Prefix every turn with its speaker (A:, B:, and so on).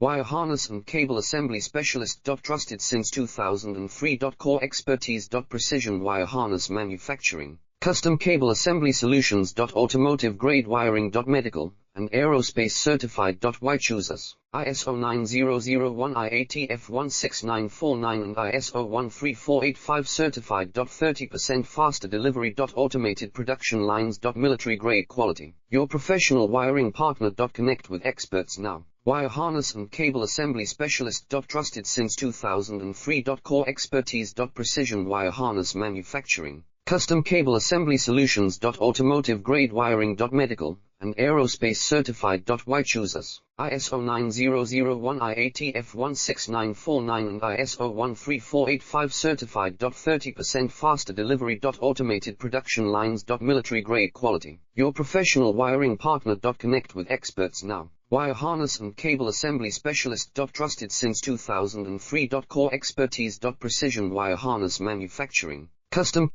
A: Wire harness and cable assembly specialist. Trusted since 2003. Core expertise. Precision wire harness manufacturing, custom cable assembly solutions. Automotive grade wiring. Medical and aerospace certified. Why choose us? ISO 9001 IATF 16949 and ISO 13485 certified. 30% faster delivery. Automated production lines. Military grade quality. Your professional wiring partner. Connect with experts now. Wire harness and cable assembly specialist. Trusted since 2003. Core expertise. Precision wire harness manufacturing, custom cable assembly solutions. Automotive grade wiring. Medical and aerospace certified. Why choose us? ISO 9001 IATF 16949 and ISO 13485 certified. 30% faster delivery. Automated production lines. Military grade quality. Your professional wiring partner. Connect with experts now. Wire harness and cable assembly specialist. Trusted since 2003. Core expertise. Precision wire harness manufacturing, custom